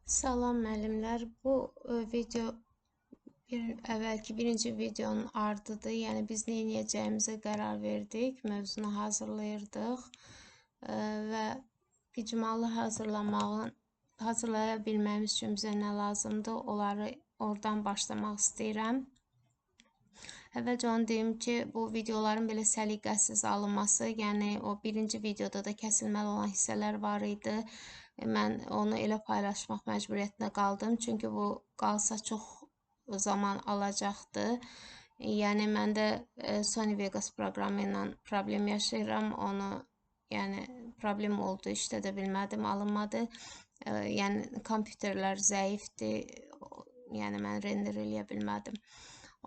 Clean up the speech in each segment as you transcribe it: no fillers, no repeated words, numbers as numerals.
Salam müəllimlər. Bu video birinci videonun ardıdır. Yəni biz nə edəcəyimizə qərar verdik, mövzunu hazırlayırdıq və icmalı hazırlaya bilməyimiz üçün bizə nə lazımdır, onları oradan başlamaq istəyirəm. Əvvəlcə onu deyim ki, bu videoların belə səliqəsiz alınması, yəni o birinci videoda da kəsilməli olan hissələr var idi. Mən onu elə paylaşmaq məcburiyyətində qaldım, çünki bu qalsa çox zaman alacaqdı. Yəni mən də Sony Vegas proqramı ilə problem yaşayıram, yəni problem oldu, işlədə bilmədim, alınmadı. Yəni kompüterlər zəifdir, yəni mən render eləyə bilmədim.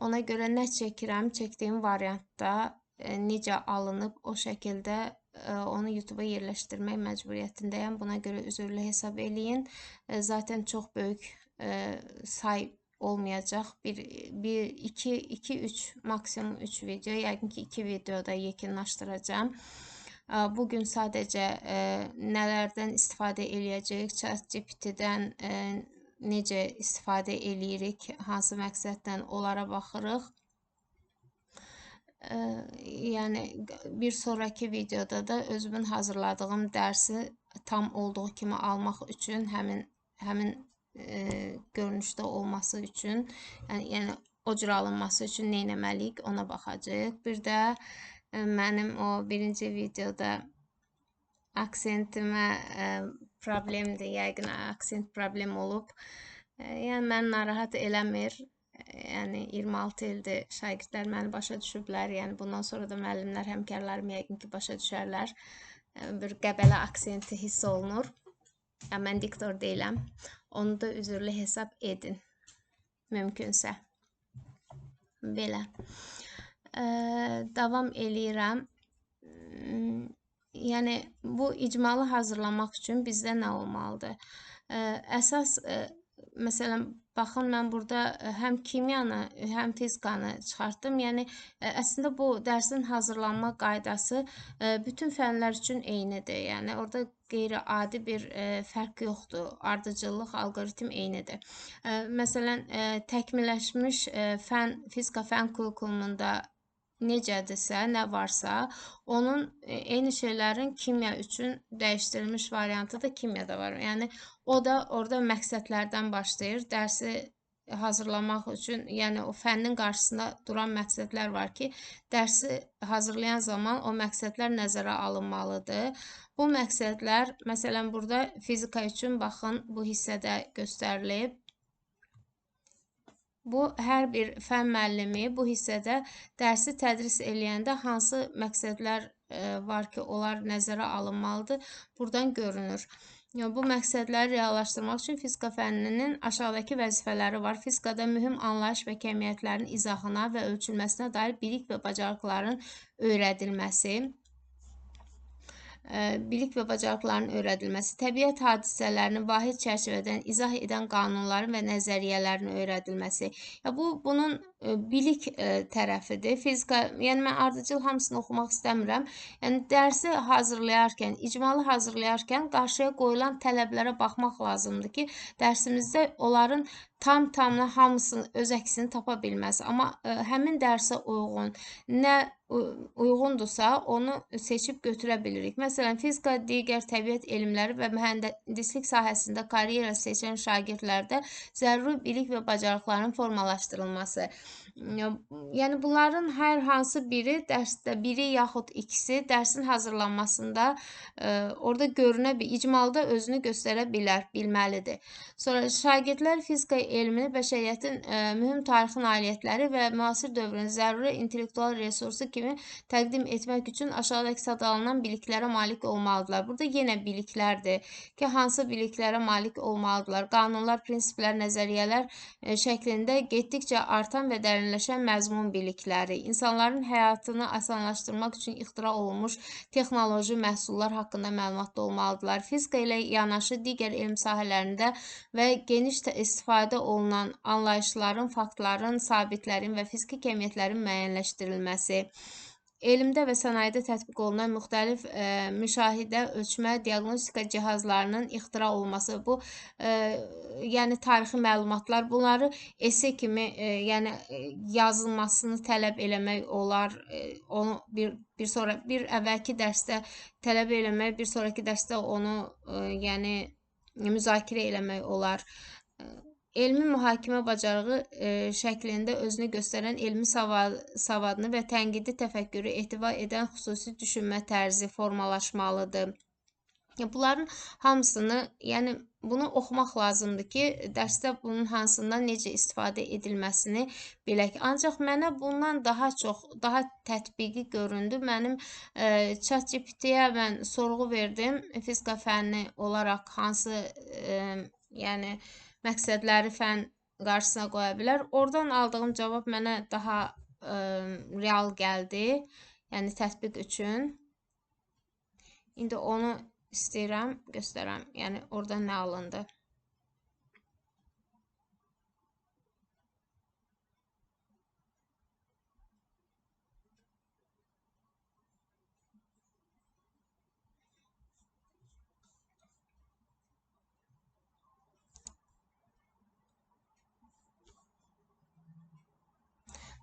Ona görə nə çəkirəm, çəkdiyim variantda necə alınıb o şəkildə onu YouTube-a yerləşdirmək məcburiyyətindəyəm. Buna görə üzrlü hesab eləyin. Zaten çox böyük say olmayacaq. 2, 3, maksimum 3 video, yəqin ki 2 videoda yekunlaşdıracağım. Bugün sadəcə nələrdən istifadə eləyəcəyik, ChatGPT-dən necə istifadə eləyirik, hansı məqsəddən onlara baxırıq. Yəni bir sonraki videoda da özümün hazırladığım dərsi tam olduğu kimi almaq üçün, həmin görünüşdə olması üçün, yəni o cür alınması üçün nə etməliyik, ona baxacağıq. Bir də mənim o birinci videoda aksentimə problemdir, yəqin aksent problem olub. Yəni mən narahat eləmir. Yəni 26 ildir şagirdlər məni başa düşüblər. Yəni bundan sonra da müəllimlər, həmkarlarım yəqin ki başa düşərlər. Bir Qəbələ aksenti hiss olunur. Yəni mən diktor deyiləm. Onu da üzrlü hesab edin. Mümkünsə. Belə. Davam eləyirəm. Yəni bu icmalı hazırlamaq üçün bizdə nə olmalıdır? Əsas məsələn, baxın, mən burada həm kimyanı, həm fizikanı çıxartdım. Yəni, əslində bu dərsin hazırlanma qaydası bütün fənlər üçün eynidir. Yəni, orada qeyri-adi bir fərq yoxdur. Ardıcıllıq, alqoritm eynidir. Məsələn, təkmilləşmiş fizika fən kurikulumunda necədirsə, nə varsa, onun eyni şeylərin kimya üçün dəyişdirilmiş variantı da kimyada var. Yəni, o da orada məqsədlərdən başlayır. Dərsi hazırlamaq üçün, yəni o fənnin qarşısında duran məqsədlər var ki, dərsi hazırlayan zaman o məqsədlər nəzərə alınmalıdır. Bu məqsədlər, məsələn, burada fizika üçün, baxın, bu hissədə göstərilib. Bu, hər bir fən müəllimi bu hissədə dərsi tədris eləyəndə hansı məqsədlər var ki, onlar nəzərə alınmalıdır, buradan görünür. Bu məqsədləri reallaşdırmaq üçün fizika fənninin aşağıdakı vəzifələri var. Fizikada mühüm anlayış və kəmiyyətlərin izahına və ölçülməsinə dair bilik və bacarıqların öyrədilməsi. Bilik və bacarıqların öyrədilməsi, təbiət hadisələrini vahid çərçivədən izah edən qanunların və nəzəriyyələrin öyrədilməsi. Bunun bilik tərəfidir. Fizika, yəni mən ardıcıl hamısını oxumaq istəmirəm. Yəni dərsi hazırlayarkən, icmalı hazırlayarkən qarşıya qoyulan tələblərə baxmaq lazımdır ki, dərsimizdə onların tamına hamısını, öz əksini tapa bilməz. Amma həmin dərsə uyğun, nə uyğundursa, onu seçib götürə bilirik. Məsələn, fizika, digər təbiət elmləri və mühəndislik sahəsində karyera seçən şagirdlərdə zəruri bilik və bacarıqların formalaşdırılması. Yəni, bunların hər hansı biri dərsdə, biri yaxud ikisi dərsin hazırlanmasında orada görünə bilər, icmalda özünü göstərə bilər, bilməlidir. Sonra şagirdlər fizika elmini bəşəriyyətin mühüm tarixi nailiyyətləri və müasir dövrün zəruri intellektual resursu kimi təqdim etmək üçün aşağıdakı sadalanan biliklərə malik olmalıdırlar. Burada yenə biliklərdir ki, hansı biliklərə malik olmalıdırlar? Qanunlar, prinsiplər, nəzəriyyələr şəklində getdikcə artan və dərinləşən məzmun bilikləri, insanların həyatını asanlaşdırmaq üçün ixtira olunmuş texnoloji məhsullar haqqında məlumatlı olmalıdırlar. Fizika ilə yanaşı digər elm sahələrində və geniş istifadə olunan anlayışların, faktların, sabitlərin və fiziki kəmiyyətlərin müəyyənləşdirilməsi. elmdə və sənayedə tətbiq olunan müxtəlif müşahidə, ölçmə, diaqnostika cihazlarının ixtira olunması, bu yəni tarixi məlumatlar, bunları esse kimi yəni yazılmasını tələb eləmək olar. Onu bir əvvəlki dərsdə tələb eləmək, bir sonraki dərsdə onu yəni müzakirə eləmək olar. Elmi mühakimə bacarığı şəklində özünü göstərən elmi savadını və tənqidi təfəkkürü etibar edən xüsusi düşünmə tərzi formalaşmalıdır. Bunların hamısını, yəni bunu oxumaq lazımdır ki, dərsdə bunun hansından necə istifadə edilməsini bilək. Ancaq mənə bundan daha tətbiqi göründü. Mənim ChatGPT-yə mən sorğu verdim. Fizika fənni olaraq hansı yəni məqsədləri fənn qarşısına qoya bilər. Oradan aldığım cavab mənə daha real gəldi. Yəni tətbiq üçün. İndi onu istəyirəm göstərəm. Yəni oradan nə alındı?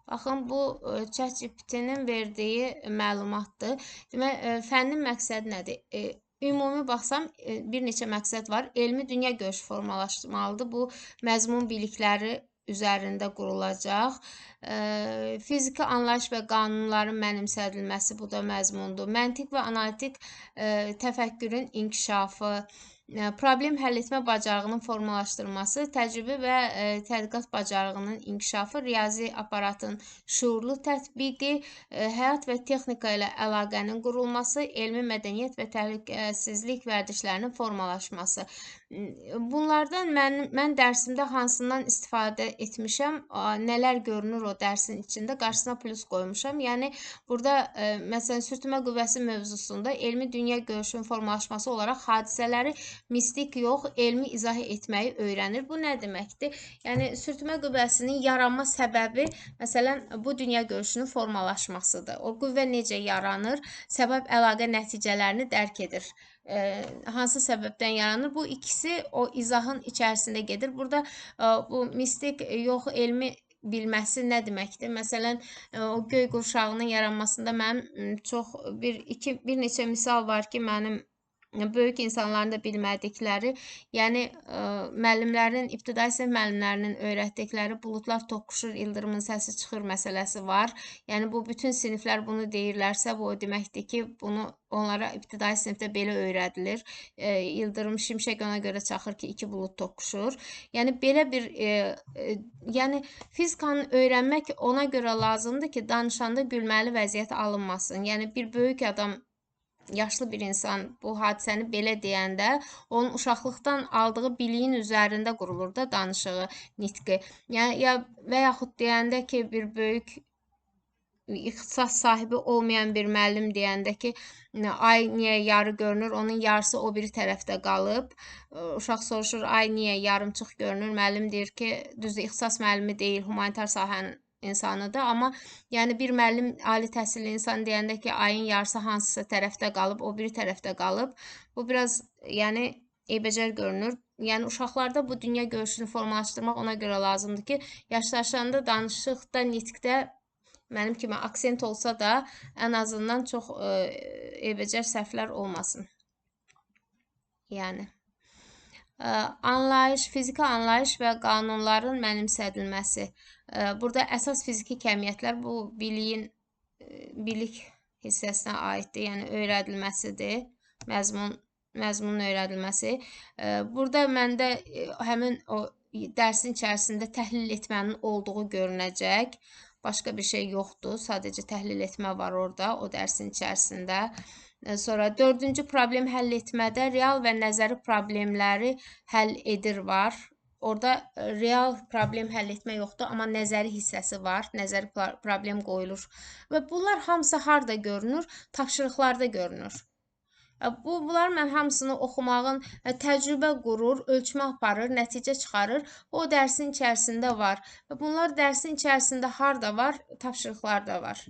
Baxın, bu ChatGPT-nin verdiyi məlumatdır. Demək, fənnin məqsədi nədir? Ümumi baxsam, bir neçə məqsəd var. Elmi dünya görüşü formalaşdırmalıdır. Bu, məzmun bilikləri üzərində qurulacaq. Fiziki anlayış və qanunların mənimsədilməsi, bu da məzmundur. Məntiq və analitik təfəkkürün inkişafı, problem həll etmə bacarığının formalaşdırılması, təcrübə və tədqiqat bacarığının inkişafı, riyazi aparatın şuurlu tətbiqi, həyat və texnika ilə əlaqənin qurulması, elmi mədəniyyət və təhlükəsizlik vərdişlərinin formalaşması. Bunlardan mən dərsimdə hansından istifadə etmişəm, nələr görünür o dərsin içində, qarşısına plus qoymuşam. Yəni burada məsələn sürtünmə qüvvəsi mövzusunda elmi dünya görüşünün formalaşması olaraq hadisələri mistik yox, elmi izah etməyi öyrənir. Bu nə deməkdir? Yəni sürtünmə qüvvəsinin yaranma səbəbi məsələn bu dünya görüşünün formalaşmasıdır. O qüvvə necə yaranır? Səbəb əlaqə nəticələrini dərk edir. Hansı səbəbdən yaranır? Bu ikisi o izahın içərisində gedir. Burada bu mistik yox, elmi bilməsi nə deməkdir? Məsələn, o göy qurşağının yaranmasında mənim bir neçə misal var ki, mənim böyük insanların da bilmədikləri, yəni müəllimlərin, ibtidai sinif müəllimlərinin öyrətdikləri buludlar toqquşur, ildırımın səsi çıxır məsələsi var. Yəni bu bütün siniflər bunu deyirlərsə, bu o deməkdir ki, bunu onlara ibtidai sinifdə belə öyrədilir. İldırım, şimşək ona görə çaxır ki, iki bulud toqquşur. Yəni belə bir yəni fizikanı öyrənmək ona görə lazımdır ki, danışanda gülməli vəziyyət alınmasın. Yəni bir böyük adam, yaşlı bir insan bu hadisəni belə deyəndə, onun uşaqlıqdan aldığı biliyin üzərində qurulur da danışığı, nitqi. Yəni və yaxud deyəndə ki, bir böyük ixtisas sahibi olmayan bir müəllim deyəndə ki, ay niyə yarı görünür, onun yarısı o biri tərəfdə qalıb. Uşaq soruşur, ay niyə yarımçıq görünür? Müəllim deyir ki, düzdür, ixtisas müəllimi deyil, humanitar sahənin insanıdır, amma yəni bir müəllim ali təhsilli insan deyəndə ki, ayın yarısı hansısa tərəfdə qalıb, o biri tərəfdə qalıb, bu biraz yəni eybəcər görünür. Yəni uşaqlarda bu dünya görüşünü formalaşdırmaq ona görə lazımdır ki, yaşlaşanda danışıqda, nitqdə mənim kimi aksent olsa da, ən azından çox eybəcər səhvlər olmasın. Yəni anlayış, fiziki anlayış və qanunların mənimsədilməsi. Burada əsas fiziki kəmiyyətlər bu bilik hissəsinə aiddir, yəni öyrədilməsidir, məzmunun öyrədilməsi. Burada məndə həmin o dərsin içərisində təhlil etmənin olduğu görünəcək. Başqa bir şey yoxdur, sadəcə təhlil etmə var orada, o dərsin içərisində. Sonra 4-cü problem həll etmədə real və nəzəri problemləri həll edir var. Orada real problem həll etmə yoxdur, amma nəzəri hissəsi var, nəzəri problem qoyulur. Və bunlar hamısı harda görünür? Tapşırıqlarda görünür. Bunlar mən hamısını oxumağın təcrübə qurur, ölçmə aparır, nəticə çıxarır. O dərsin içərisində var. Və bunlar dərsin içərisində harda var? Tapşırıqlarda var.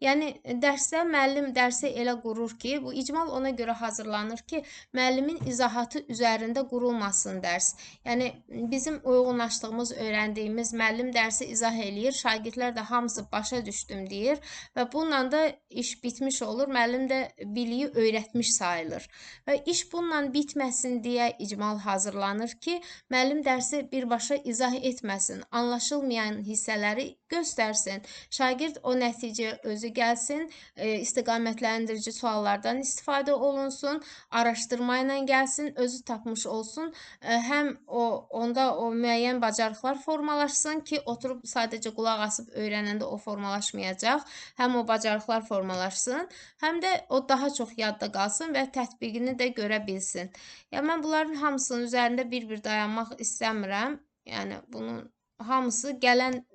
Yəni dərsdə müəllim dərsi elə qurur ki, bu icmal ona görə hazırlanır ki, müəllimin izahatı üzərində qurulmasın dərs. Yəni bizim uyğunlaşdığımız, öyrəndiyimiz müəllim dərsi izah eləyir, şagirdlər də hamısı başa düşdüm deyir və bununla da iş bitmiş olur. Müəllim də biliyi öyrətmiş sayılır. Və iş bununla bitməsin deyə icmal hazırlanır ki, müəllim dərsi birbaşa izah etməsin, anlaşılmayan hissələri göstərsin. Şagird o nəticəyə özü gəlsin, istiqamətləndirici suallardan istifadə olunsun, araşdırma ilə gəlsin, özü tapmış olsun. Həm onda o müəyyən bacarıqlar formalaşsın ki, oturub sadəcə qulaq asıb öyrənəndə o formalaşmayacaq. Həm o bacarıqlar formalaşsın, həm də o daha çox yadda qalsın və tətbiqini də görə bilsin. Yəni mən bunların hamısının üzərində bir-bir dayanmaq istəmirəm. Yəni bunun hamısı gələn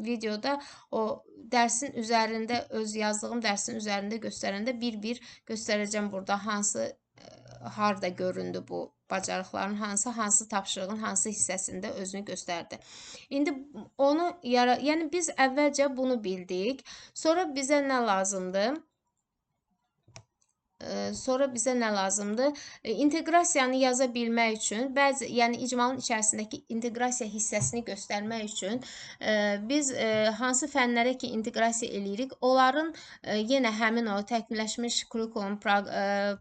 videoda o dərsin üzərində, öz yazdığım dərsin üzərində göstərəndə bir-bir göstərəcəm burada hansı harda göründü bu bacarıqların hansı tapşırığın hansı hissəsində özünü göstərdi. İndi onu yəni biz əvvəlcə bunu bildik. Sonra bizə nə lazımdır? İnteqrasiyanı yaza bilmək üçün, yəni icmalın içərisindəki inteqrasiya hissəsini göstərmək üçün biz hansı fənlərə ki inteqrasiya eləyirik, onların yenə həmin o təkmilləşmiş kurikulum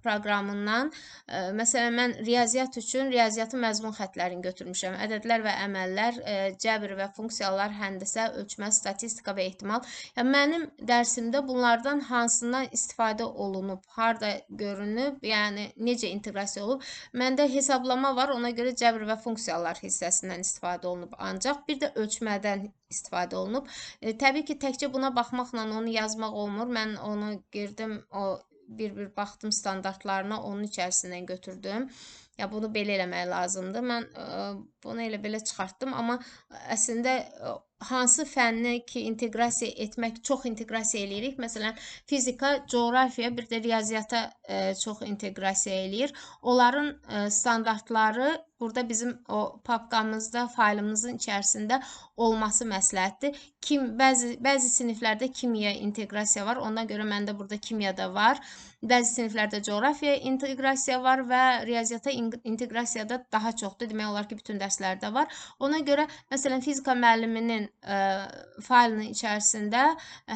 proqramından, məsələn, mən riyaziyyat üçün riyaziyyatın məzmun xəttlərini götürmüşəm. Ədədlər və əməllər, cəbr və funksiyalar, həndəsə, ölçmə, statistika və ehtimal. Yəni mənim dərsimdə bunlardan hansından istifadə olunub, harda görünüb, yəni necə inteqrasiya olub. Məndə hesablama var, ona görə cəbr və funksiyalar hissəsindən istifadə olunub. Ancaq bir də ölçmədən istifadə olunub. Təbii ki, təkcə buna baxmaqla onu yazmaq olmur. Mən onu girdim, o bir-bir baxdım standartlarına, onun içərisindən götürdüm. Ya bunu belə eləmək lazımdır. Mən bunu elə belə çıxartdım, amma əslində hansı fənni ki inteqrasiya etmək, çox inteqrasiya eləyirik. Məsələn, fizika, coğrafiya, bir də riyaziyyata çox inteqrasiya eləyir. Onların standartları burada bizim o papkamızda, faylımızın içərisində olması məsləhətdir. Bəzi siniflərdə kimya inteqrasiya var. Ondan görə məndə burada kimya da var. Bəzi siniflərdə coğrafiya inteqrasiya var və riyaziyyata inteqrasiya da daha çoxdur. Demək olar ki, bütün dərslərdə var. Ona görə, məsələn, fizika müəlliminin faylının içərisində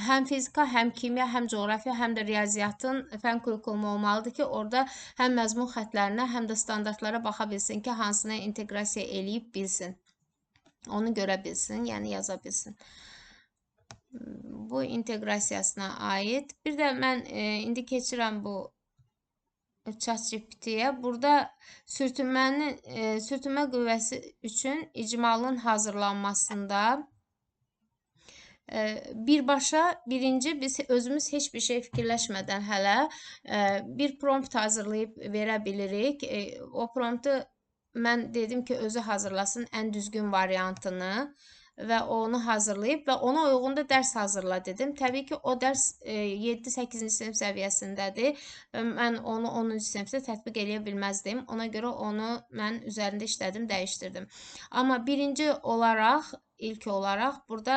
həm fizika, həm kimya, həm coğrafiya, həm də riyaziyyatın fən kurikulumu olmalıdır ki, orada həm məzmun xəttlərinə, həm də standartlara baxa bilsin ki, hansına inteqrasiya eləyib bilsin. Onu görə bilsin, yəni yaza bilsin. Bu inteqrasiyasına aid. Bir də mən indi keçirəm bu ChatGPT-yə. Burada sürtünmə qüvvəsi üçün icmalın hazırlanmasında birbaşa birinci biz özümüz heç bir şey fikirləşmədən hələ bir prompt hazırlayıb verə bilirik. O promptu mən dedim ki, özü hazırlasın ən düzgün variantını və onu hazırlayıb və ona uyğun da dərs hazırla dedim. Təbii ki, o dərs 7-8-ci sinif səviyyəsindədir. Mən onu 10-cu sinifdə tətbiq eləyə bilməzdim. Ona görə onu mən üzərində işlədim, dəyişdirdim. Amma birinci olaraq, ilk olaraq burada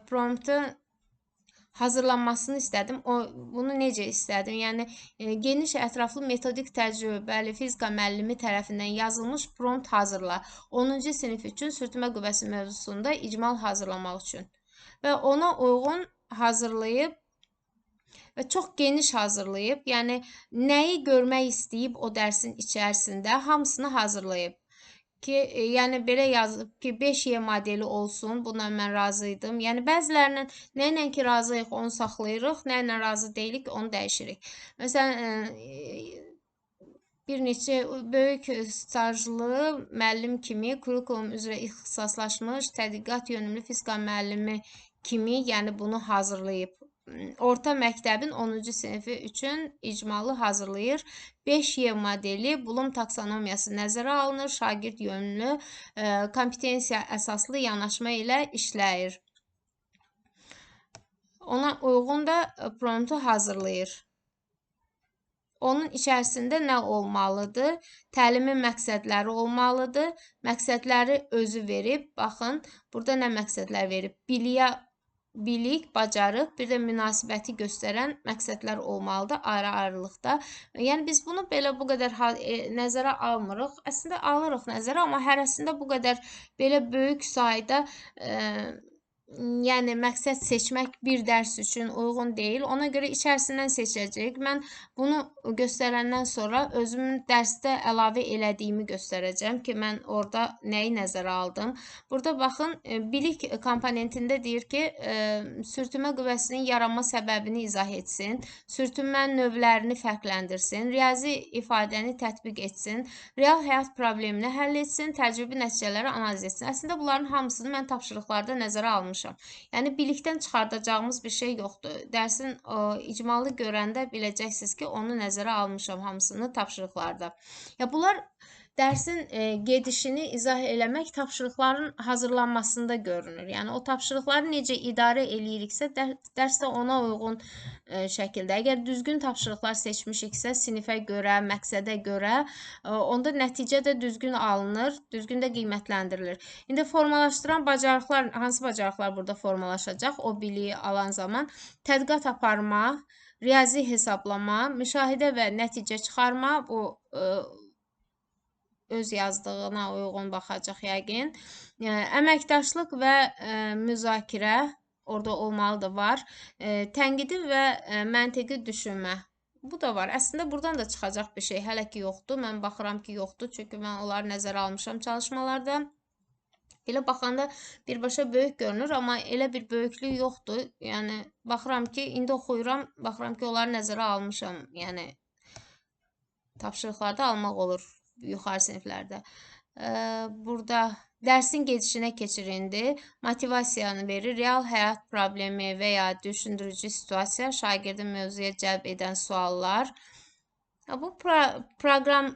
promptu hazırlanmasını istədim. Bunu necə istədim? Yəni, geniş ətraflı metodik təcrübəli fizika müəllimi tərəfindən yazılmış prompt hazırla. 10-cu sinif üçün sürtünmə qüvvəsi mövzusunda icmal hazırlamaq üçün. Və ona uyğun hazırlayıb və çox geniş hazırlayıb, yəni nəyi görmək istəyib o dərsin içərisində hamısını hazırlayıb. Ki, yəni belə yazıb ki, 5Y modeli olsun, buna mən razı idim. Yəni bəzilərinin nə ilə ki razıyıq, onu saxlayırıq, nə ilə razı deyilik, onu dəyişirik. Məsələn, bir neçə böyük stajlı müəllim kimi, kurikulum üzrə ixtisaslaşmış, tədqiqat yönümlü fizika müəllimi kimi, yəni bunu hazırlayıb. Orta məktəbin 10-cu sinifi üçün icmalı hazırlayır. 5Y modeli Bloom taksonomiyası nəzərə alınır. Şagird yönlü, kompetensiya əsaslı yanaşma ilə işləyir. Ona uyğun da promptu hazırlayır. onun içərisində nə olmalıdır? Təlimin məqsədləri olmalıdır. Məqsədləri özü verib. Baxın, burada nə məqsədlər verib? Bilik, bacarıq, bir də münasibəti göstərən məqsədlər olmalıdır ayrı-ayrılıqda. Yəni biz bunu belə bu qədər nəzərə almırıq. Əslində alırıq nəzərə, amma hərəsində bu qədər belə böyük sayda yəni məqsəd seçmək bir dərs üçün uyğun deyil. Ona görə içərisindən seçəcəyik. Mən bunu göstərəndən sonra özümün dərsdə əlavə elədiyimi göstərəcəm ki, mən orada nəyi nəzərə aldım. Burada baxın, bilik komponentində deyir ki, sürtünmə qüvvəsinin yaranma səbəbini izah etsin, sürtünmə növlərini fərqləndirsin, riyazi ifadəni tətbiq etsin, real həyat problemini həll etsin, təcrübi nəticələri analiz etsin. Əslində bunların hamısını mən tapşırıqlarda nəzərə almışam. Yəni bilikdən çıxardacağımız bir şey yoxdur. Dərsin icmalı görəndə biləcəksiniz ki, onu nəzərə almışam hamısını tapşırıqlarda. Ya bunlar dərsin gedişini izah eləmək tapşırıqların hazırlanmasında görünür. Yəni o tapşırıqları necə idarə eləyiriksə, dərs də ona uyğun şəkildə. Əgər düzgün tapşırıqlar seçmişiksə, sinifə görə, məqsədə görə, onda nəticə də düzgün alınır, düzgün də qiymətləndirilir. İndi formalaşdıran bacarıqlar, hansı bacarıqlar burada formalaşacaq? O biliyi alan zaman tədqiqat aparma, riyazi hesablama, müşahidə və nəticə çıxarma, bu öz yazdığına uyğun baxacaq yəqin. Əməkdaşlıq və müzakirə orada olmalıdır, var. Tənqidi və məntiqi düşünmə. Bu da var. Əslində buradan da çıxacaq bir şey hələ ki yoxdur. Mən baxıram ki yoxdur, çünki mən onları nəzərə almışam çalışmalarda. Belə baxanda birbaşa böyük görünür, amma elə bir böyüklük yoxdur. Yəni baxıram ki, indi oxuyuram, baxıram ki, onları nəzərə almışam. Yəni tapşırıqlarda almaq olur yuxarı siniflərdə. Burada dərsin gedişinə keçirindir. Motivasiyanı verir. Real həyat problemi və ya düşündürücü situasiya, şagirdin mövzuya cəlb edən suallar. Bu proqram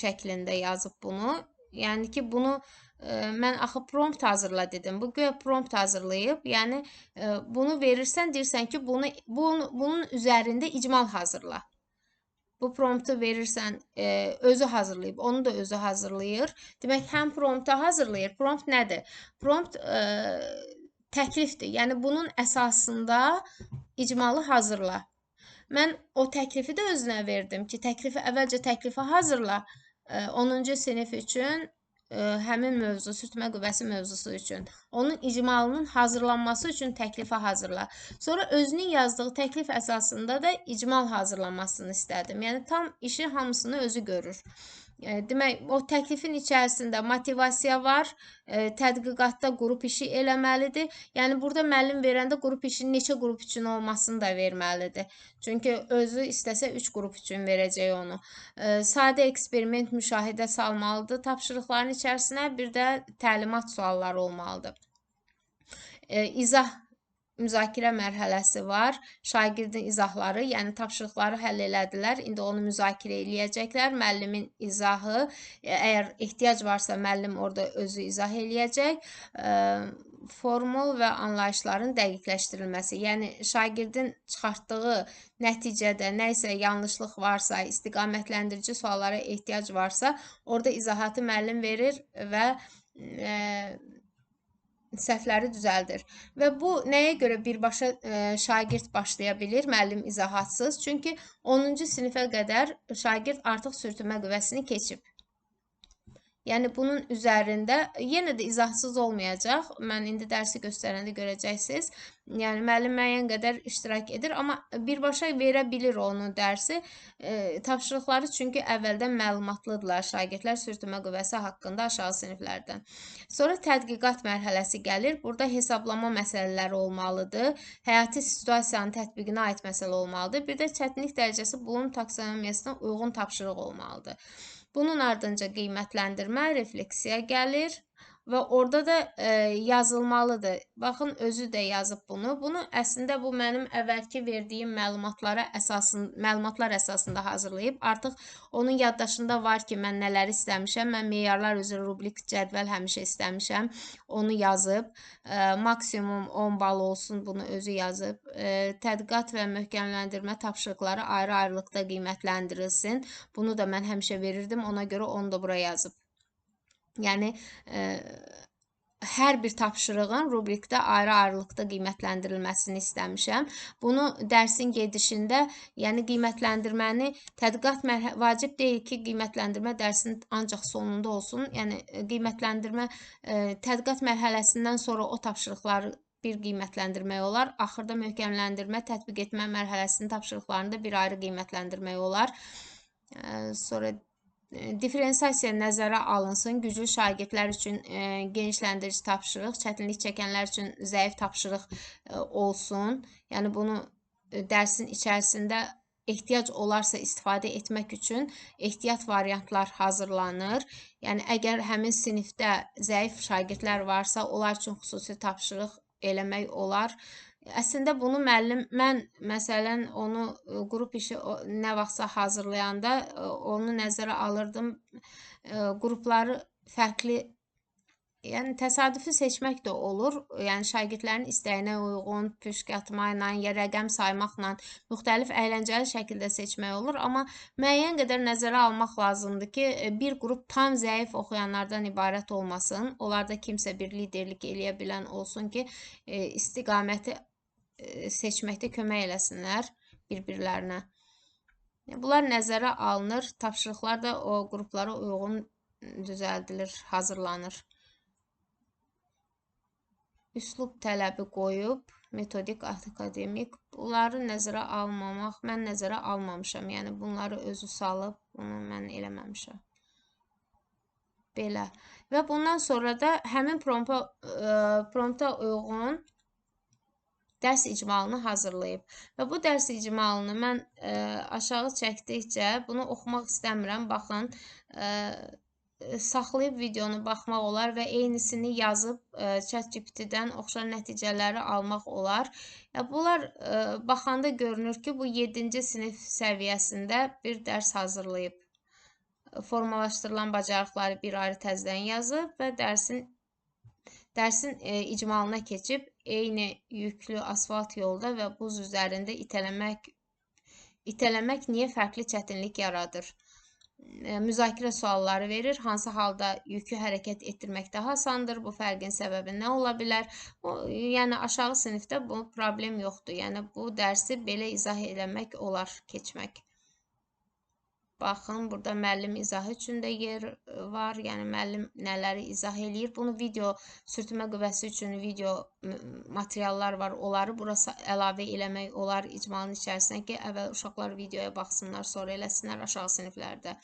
şəklində yazıb bunu. Yəni ki, bunu mən axı prompt hazırla dedim. Bu göyə prompt hazırlayıb. Yəni bunu verirsən, deyirsən ki, bunun üzərində icmal hazırla. Bu promptu verirsən, özü hazırlayıb, onu da özü hazırlayır. Demək, həm promptu hazırlayır. Prompt nədir? Prompt təklifdir. Yəni, bunun əsasında icmalı hazırla. Mən o təklifi də özünə verdim ki, əvvəlcə təklifi hazırla. 10-cu sinif üçün həmin mövzu, sürtünmə qüvvəsi mövzusu üçün. Onun icmalının hazırlanması üçün təklifi hazırla. Sonra özünün yazdığı təklif əsasında da icmal hazırlanmasını istədim. Yəni tam işi hamısını özü görür. Demək, o təklifin içərisində motivasiya var, tədqiqatda qrup işi eləməlidir. Yəni burada müəllim verəndə qrup işinin neçə qrup üçün olmasını da verməlidir. Çünki özü istəsə 3 qrup üçün verəcək onu. Sadə eksperiment, müşahidə salmalıdır tapşırıqların içərisinə, bir də təlimat sualları olmalıdır. İzah müzakirə mərhələsi var. Şagirdin izahları, yəni tapşırıqları həll elədilər. İndi onu müzakirə eləyəcəklər. Müəllimin izahı, əgər ehtiyac varsa müəllim orada özü izah eləyəcək. Formul və anlayışların dəqiqləşdirilməsi. Yəni şagirdin çıxartdığı nəticədə nə isə yanlışlıq varsa, istiqamətləndirici suallara ehtiyac varsa, orada izahatı müəllim verir və səhvləri düzəldir. Və bu nəyə görə birbaşa şagird başlaya bilir, müəllim izahatsız? Çünki 10-cu sinifə qədər şagird artıq sürtünmə qüvvəsini keçib. Yəni bunun üzərində yenə də izahsız olmayacaq. Mən indi dərsi göstərəndə görəcəksiniz. Yəni müəllim müəyyən qədər iştirak edir, amma birbaşa verə bilir onun dərsi. Tapşırıqları çünki əvvəldən məlumatlıdırlar şagirdlər sürtünmə qüvvəsi haqqında aşağı siniflərdən. Sonra tədqiqat mərhələsi gəlir. Burada hesablama məsələləri olmalıdır. Həyati situasiyanın tətbiqinə aid məsələ olmalıdır. Bir də çətinlik dərəcəsi Bloom taksonomiyasına uyğun tapşırıq olmalıdır. Bunun ardınca qiymətləndirmə, refleksiya gəlir. və orada da yazılmalıdır. Baxın, özü də yazıb bunu. Bunu əslində bu mənim əvvəlki verdiyim məlumatlar əsasında hazırlayıb. Artıq onun yaddaşında var ki, mən nələri istəmişəm. Mən meyarlar üzrə rubrik cədvəl həmişə istəmişəm. Onu yazıb. Maksimum 10 bal olsun, bunu özü yazıb. Tədqiqat və möhkəmləndirmə tapşırıqları ayrı-ayrılıqda qiymətləndirilsin. Bunu da mən həmişə verirdim. Ona görə onu da bura yazıb. Yəni hər bir tapşırığın rubrikdə ayrı-ayrılıqda qiymətləndirilməsini istəmişəm. Bunu dərsin gedişində, yəni qiymətləndirməni vacib deyil ki, qiymətləndirmə dərsinin ancaq sonunda olsun. Yəni qiymətləndirmə tədqiqat mərhələsindən sonra o tapşırıqları bir qiymətləndirmək olar. Axırda möhkəmləndirmə, tətbiq etmə mərhələsinin tapşırıqlarını da bir ayrı qiymətləndirmək olar. Sonra diferensiasiya nəzərə alınsın. Güclü şagirdlər üçün genişləndirici tapşırıq, çətinlik çəkənlər üçün zəif tapşırıq olsun. Yəni bunu dərsin içərisində ehtiyac olarsa istifadə etmək üçün ehtiyat variantlar hazırlanır. Yəni əgər həmin sinifdə zəif şagirdlər varsa, onlar üçün xüsusi tapşırıq eləmək olar. Əslində bunu mən məsələn onu qrup işi nə vaxtsa hazırlayanda onu nəzərə alırdım. Qrupları fərqli, yəni təsadüfi seçmək də olur. Yəni şagirdlərin istəyinə uyğun püşk atma ilə, ya rəqəm saymaqla müxtəlif əyləncəli şəkildə seçmək olur. Amma müəyyən qədər nəzərə almaq lazımdır ki, bir qrup tam zəif oxuyanlardan ibarət olmasın. Onlarda kimsə bir liderlik eləyə bilən olsun ki, istiqaməti seçməkdə kömək eləsinlər bir-birlərinə. Bunlar nəzərə alınır. Tapşırıqlar da o qruplara uyğun düzəldilir, hazırlanır. Üslub tələbi qoyub, metodik, akademik. Bunları nəzərə almamaq, mən nəzərə almamışam. Yəni bunları özü salıb, bunu mən eləməmişəm. Belə. Və bundan sonra da həmin prompta uyğun dərs icmalını hazırlayıb. Və bu dərs icmalını mən aşağı çəkdikcə bunu oxumaq istəmirəm. Baxın, saxlayıb videonu baxmaq olar və eynisini yazıb ChatGPT-dən oxşar nəticələri almaq olar. Bunlar baxanda görünür ki, bu 7-ci sinif səviyyəsində bir dərs hazırlayıb. Formalaşdırılan bacarıqları bir ayrı təzədən yazıb və dərsin icmalına keçib, eyni yüklü asfalt yolda və buz üzərində itələmək niyə fərqli çətinlik yaradır? Müzakirə sualları verir. Hansı halda yükü hərəkət etdirmək daha asandır? Bu fərqin səbəbi nə ola bilər? Yəni aşağı sinifdə bu problem yoxdur. Yəni bu dərsi belə izah eləmək olar, keçmək. Baxın, burada müəllim izahı üçün də yer var. Yəni müəllim nələri izah eləyir. Bunu video sürtünmə qüvvəsi üçün video materiallar var. Onları burası əlavə eləmək olar icmalın içərisinə ki, əvvəl uşaqlar videoya baxsınlar, sonra eləsinlər aşağı siniflərdə.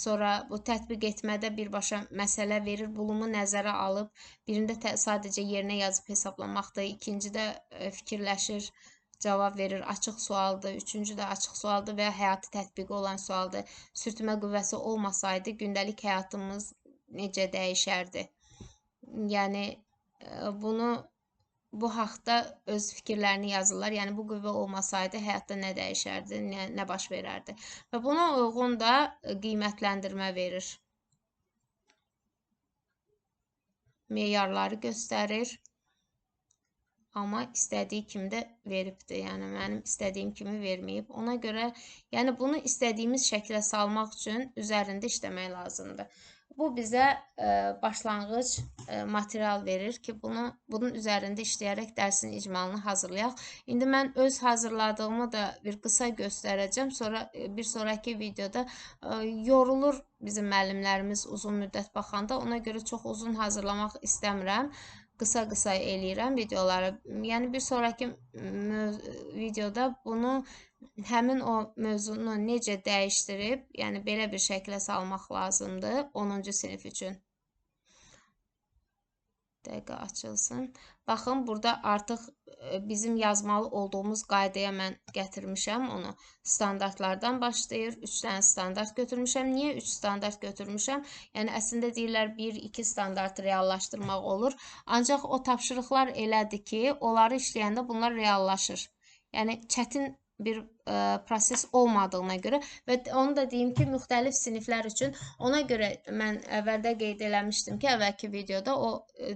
Sonra bu tətbiq etmədə birbaşa məsələ verir. Bunu nəzərə alıb, birində sadəcə yerinə yazıb hesablamaqda, ikincidə fikirləşir, cavab verir, açıq sualdır, üçüncü də açıq sualdır və həyati tətbiqi olan sualdır. Sürtünmə qüvvəsi olmasaydı, gündəlik həyatımız necə dəyişərdi? Yəni, bu haqda öz fikirlərini yazırlar. Yəni, bu qüvvə olmasaydı, həyatda nə dəyişərdi, nə baş verərdi? Və buna uyğun da qiymətləndirmə verir. Meyarları göstərir. Amma istədiyi kimi də veribdir. Yəni, mənim istədiyim kimi verməyib. Ona görə, yəni bunu istədiyimiz şəklə salmaq üçün üzərində işləmək lazımdır. Bu bizə başlanğıc material verir ki, bunun üzərində işləyərək dərsin icmalını hazırlayaq. İndi mən öz hazırladığımı da bir qısa göstərəcəm. Sonra bir sonraki videoda yorulur bizim müəllimlərimiz uzun müddət baxanda. Ona görə çox uzun hazırlamaq istəmirəm. Qısa-qısa eləyirəm videoları. Yəni bir sonraki videoda bunu həmin o mövzunu necə dəyişdirib, yəni belə bir şəklə salmaq lazımdır 10-cu sinif üçün. Dəqiqə açılsın. Baxın, burada artıq bizim yazmalı olduğumuz qaydaya mən gətirmişəm onu. Standartlardan başlayır. 3 dənə standart götürmüşəm. Niyə 3 standart götürmüşəm? Yəni, əslində deyirlər 1-2 standartı reallaşdırmaq olur. Ancaq o tapşırıqlar elədir ki, onları işləyəndə bunlar reallaşır. Yəni, çətin bir proses olmadığına görə və onu da deyim ki, müxtəlif siniflər üçün ona görə mən əvvəldə qeyd eləmişdim ki, əvvəlki videoda o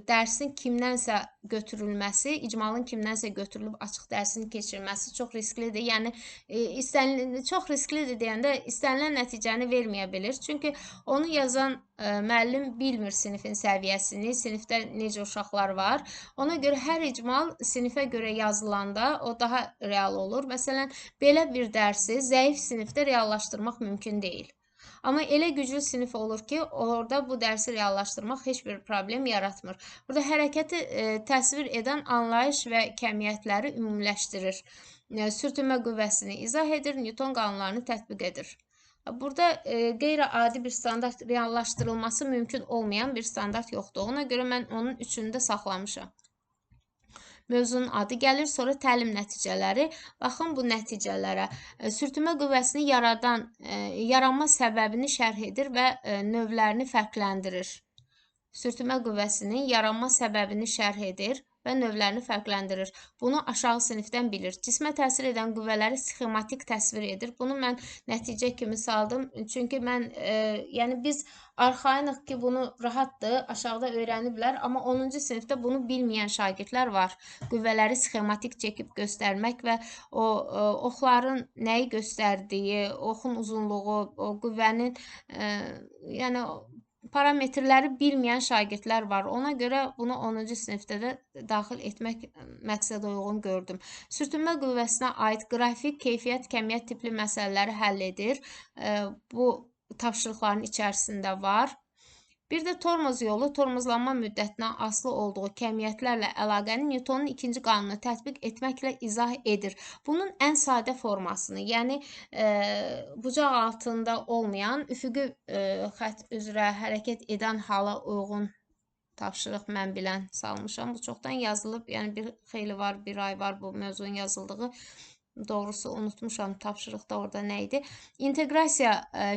dərsin kimdənsə götürülməsi, icmalın kimdənsə götürülüb açıq dərsin keçirilməsi çox risklidir. Yəni çox risklidir deyəndə istənilən nəticəni verməyə bilir. Çünki onu yazan müəllim bilmir sinifin səviyyəsini, sinifdə necə uşaqlar var. Ona görə hər icmal sinifə görə yazılanda o daha real olur. Məsələn, belə bir dərsi zəif sinifdə reallaşdırmaq mümkün deyil. Amma elə güclü sinif olur ki, orada bu dərsi reallaşdırmaq heç bir problem yaratmır. Burada hərəkəti təsvir edən anlayış və kəmiyyətləri ümumiləşdirir. Sürtünmə qüvvəsini izah edir, Newton qanunlarını tətbiq edir. Burada qeyri-adi bir standart reallaşdırılması mümkün olmayan bir standart yoxdur. Ona görə mən onun üçünü də saxlamışam. Mövzunun adı gəlir, sonra təlim nəticələri. Baxın bu nəticələrə. Sürtünmə qüvvəsini yaranma səbəbini şərh edir və növlərini fərqləndirir. Sürtünmə qüvvəsinin yaranma səbəbini şərh edir və növlərini fərqləndirir. Bunu aşağı sinifdən bilir. Cismə təsir edən qüvvələri sxematik təsvir edir. Bunu mən nəticə kimi saldım. Çünki yəni biz arxayınıq ki, bunu rahatdır, aşağıda öyrəniblər. Amma 10-cu sinifdə bunu bilməyən şagirdlər var. Qüvvələri sxematik çəkib göstərmək və o oxların nəyi göstərdiyi, oxun uzunluğu, o qüvvənin yəni parametrləri bilməyən şagirdlər var. Ona görə bunu 10-cu sinifdə də daxil etmək məqsədə uyğun gördüm. Sürtünmə qüvvəsinə aid qrafik, keyfiyyət, kəmiyyət tipli məsələləri həll edir. Bu tapşırıqların içərisində var. Bir də tormoz yolu tormozlanma müddətinə asılı olduğu kəmiyyətlərlə əlaqəni Newtonun ikinci qanunu tətbiq etməklə izah edir. Bunun ən sadə formasını, yəni bucaq altında olmayan, üfüqi xətt üzrə hərəkət edən hala uyğun tapşırıq mən bilən salmışam. Bu çoxdan yazılıb, yəni bir xeyli var, bir ay var bu mövzunun yazıldığı. Doğrusu unutmuşam tapşırıqda orada nə idi. İnteqrasiya,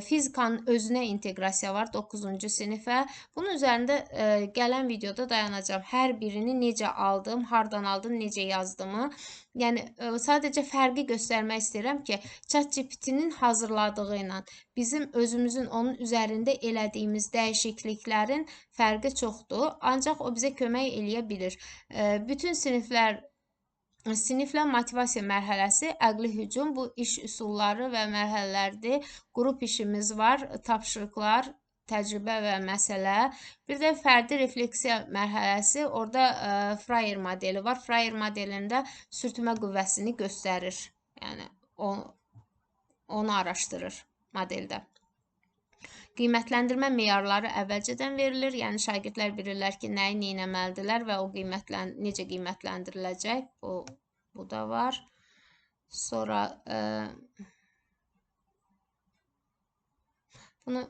fizikanın özünə inteqrasiya var 9-cu sinifə. Bunun üzərində gələn videoda dayanacağım. Hər birini necə aldım, hardan aldım, necə yazdımı. Yəni sadəcə fərqi göstərmək istəyirəm ki, ChatGPT-nin hazırladığı ilə bizim özümüzün onun üzərində elədiyimiz dəyişikliklərin fərqi çoxdur. Ancaq o bizə kömək eləyə bilir. Bütün siniflə motivasiya mərhələsi, əqli hücum, bu iş üsulları və mərhələlərdir. Qrup işimiz var, tapşırıqlar, təcrübə və məsələ. Bir də fərdi refleksiya mərhələsi, orada Freyer modeli var. Freyer modelində sürtünmə qüvvəsini göstərir. Yəni, onu araşdırır modeldə. Qiymətləndirmə meyarları əvvəlcədən verilir. Yəni, şagirdlər bilirlər ki, nəyi neynəməlidirlər və o necə qiymətləndiriləcək. Bu da var. Sonra bunu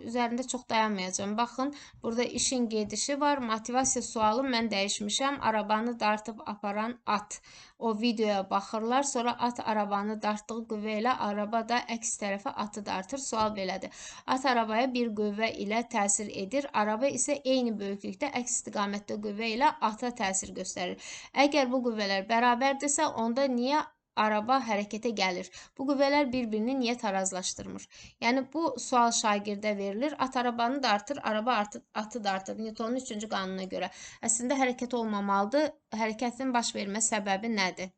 üzərində çox dayanmayacağım. Baxın, burada işin gedişi var. Motivasiya sualı mən dəyişmişəm. Arabanı dartıb aparan at. O videoya baxırlar. Sonra at arabanı dartdığı qüvvə ilə araba da əks tərəfə atı dartır. Sual belədir. At arabaya bir qüvvə ilə təsir edir. Araba isə eyni böyüklükdə əks istiqamətdə qüvvə ilə ata təsir göstərir. Əgər bu qüvvələr bərabərdirsə, onda niyə araba hərəkətə gəlir? Bu qüvvələr bir-birini niyə tarazlaşdırmır? Yəni, bu sual şagirdə verilir. At arabanı dartır, araba atı dartır. Newtonun 3-cü qanununa görə. Əslində, hərəkət olmamalıdır. Hərəkətin baş vermə səbəbi nədir?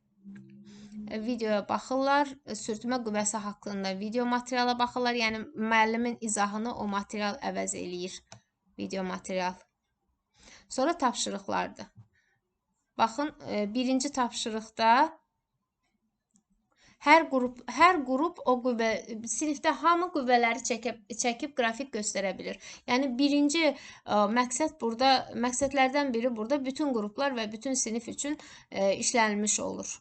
Videoya baxırlar. Sürtünmə qüvvəsi haqqında video materiala baxırlar. Yəni, müəllimin izahını o material əvəz eləyir. Video material. Sonra tapşırıqlardır. Baxın, birinci tapşırıqda hər qrup o sinifdə hamı qüvvələri çəkib qrafik göstərə bilir. Yəni, birinci məqsədlərdən biri burada bütün qruplar və bütün sinif üçün işlənilmiş olur.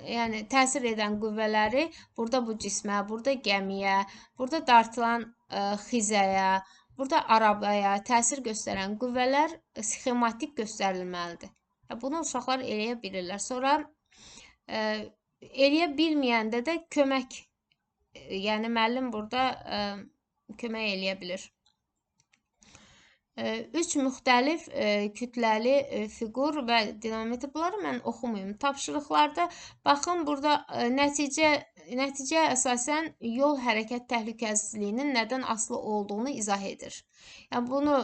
Yəni, təsir edən qüvvələri burada bu cismə, burada gəmiyə, burada dartılan xizəyə, burada arabaya təsir göstərən qüvvələr sxematik göstərilməlidir. Bunu uşaqlar eləyə bilirlər. Sonra eləyə bilməyəndə də kömək, yəni müəllim burada kömək eləyə bilir. 3 müxtəlif kütləli fiqur və dinamitr, bunları mən oxumayım. Tapşırıqlarda baxın, burada nəticəyə əsasən yol hərəkət təhlükəsizliyinin nədən asılı olduğunu izah edir. Yəni bunu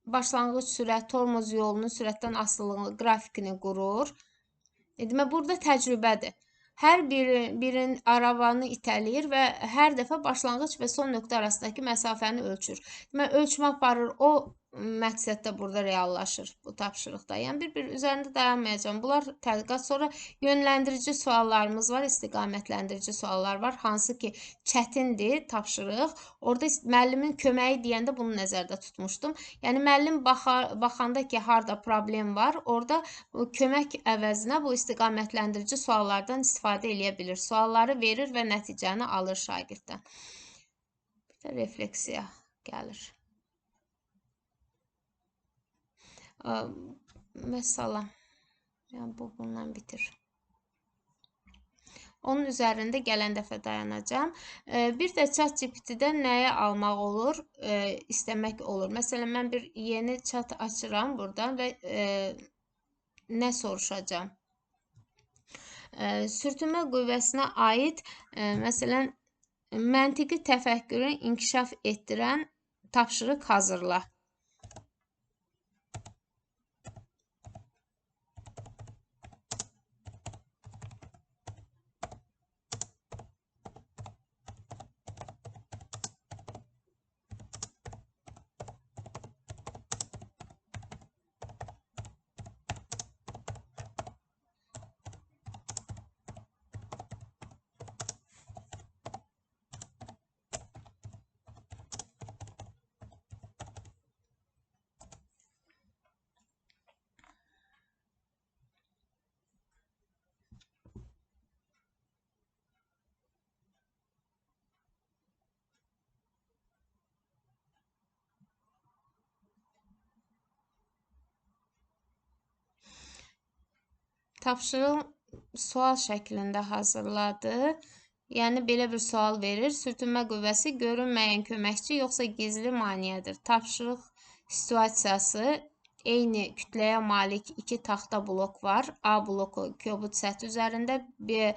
başlanğıc sürət, tormoz yolunun sürətdən asılılığı qrafikini qurur. Demək, burada təcrübədir. Hər birinin arabanı itələyir və hər dəfə başlanğıc və son nöqtə arasındakı məsafəni ölçür. Demək, ölçmə aparır, o məqsəddə burada reallaşır bu tapşırıqda. Yəni, bir-bir üzərində dayanmayacağım. Bunlar tədqiqat. Sonra yönləndirici suallarımız var, istiqamətləndirici suallar var. Hansı ki, çətindir tapşırıq. Orada müəllimin köməyi deyəndə bunu nəzərdə tutmuşdum. Yəni, müəllim baxanda ki, harada problem var, orada kömək əvəzinə bu istiqamətlendirici suallardan istifadə eləyə bilir. Sualları verir və nəticəni alır şagirddən. Bir də refleksiya gəlir. Məsələn, yəni bu bundan bitir. Onun üzərində gələn dəfə dayanacağım. Bir də ChatGPT-dən nəyə almaq olur, istəmək olur. Məsələn, mən bir yeni chat açıram buradan və nə soruşacağam? Sürtünmə qüvvəsinə aid, məsələn, məntiqi təfəkkürü inkişaf etdirən tapşırıq hazırla. Tapşırıq sual şəklində hazırladı. Yəni, belə bir sual verir. Sürtünmə qüvvəsi görünməyən köməkçi yoxsa gizli maneədir? Tapşırıq situasiyası: eyni kütləyə malik 2 taxta blok var. A bloku kobud səthi üzərində, B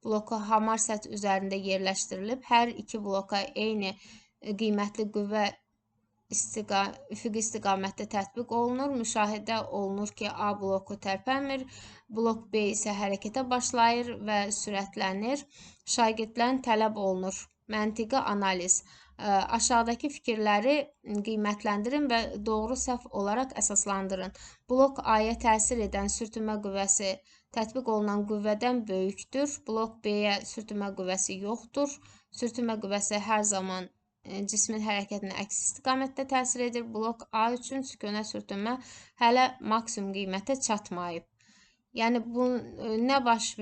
bloku hamar səthi üzərində yerləşdirilib. Hər iki bloka eyni qiymətli qüvvə üfüqi istiqamətdə tətbiq olunur. Müşahidə olunur ki, A bloku tərpənmir, blok B isə hərəkətə başlayır və sürətlənir. Şagirdlərin tələb olunur. Məntiqi analiz. Aşağıdakı fikirləri qiymətləndirin və doğru səhv olaraq əsaslandırın. Blok A-ya təsir edən sürtünmə qüvvəsi tətbiq olunan qüvvədən böyükdür. Blok B-yə sürtünmə qüvvəsi yoxdur. Sürtünmə qüvvəsi hər zaman cismin hərəkətinə əks istiqamətdə təsir edir. Blok A üçün sükunət sürtünmə hələ maksimum qiymətə çatmayıb. Yəni, bu nə baş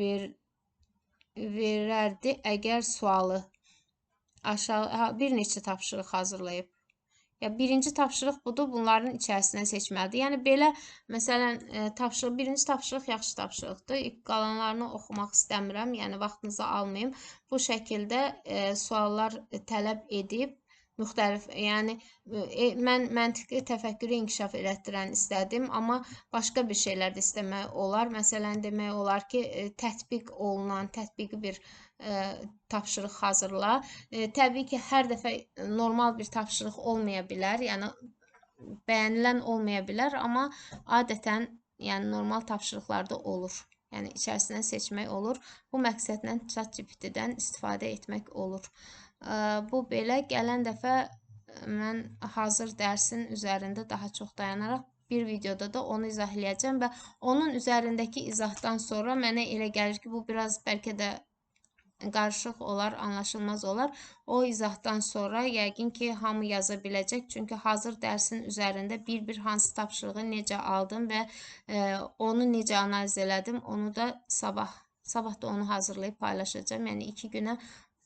verərdi əgər sualı bir neçə tapşırıq hazırlayıb. Ya, birinci tapşırıq budur, bunların içərisindən seçməlidir. Yəni, belə, məsələn, birinci tapşırıq yaxşı tapşırıqdır. Qalanlarını oxumaq istəmirəm, yəni vaxtınızı almayım. Bu şəkildə suallar tələb edib, müxtəlif, yəni mən məntiqi təfəkkürü inkişaf elətdirən istədim, amma başqa bir şeylər də istəmək olar. Məsələn, demək olar ki, tətbiqi bir tapşırıq hazırla. Təbii ki, hər dəfə normal bir tapşırıq olmaya bilər, yəni bəyənilən olmaya bilər, amma adətən yəni normal tapşırıqlarda olur. Yəni içərisindən seçmək olur. Bu məqsədlə ChatGPT-dən istifadə etmək olur. Bu belə. Gələn dəfə mən hazır dərsin üzərində daha çox dayanaraq bir videoda da onu izah eləyəcəm və onun üzərindəki izahdan sonra mənə elə gəlir ki, bu biraz bəlkə də qarışıq olar, anlaşılmaz olar. O izahdan sonra yəqin ki, hamı yaza biləcək. Çünki hazır dərsin üzərində bir-bir hansı tapşırığı necə aldım və onu necə analiz elədim, onu da sabah da onu hazırlayıb paylaşacağım. Yəni 2 günə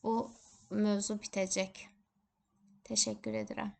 bu mövzu bitəcək. Təşəkkür edirəm.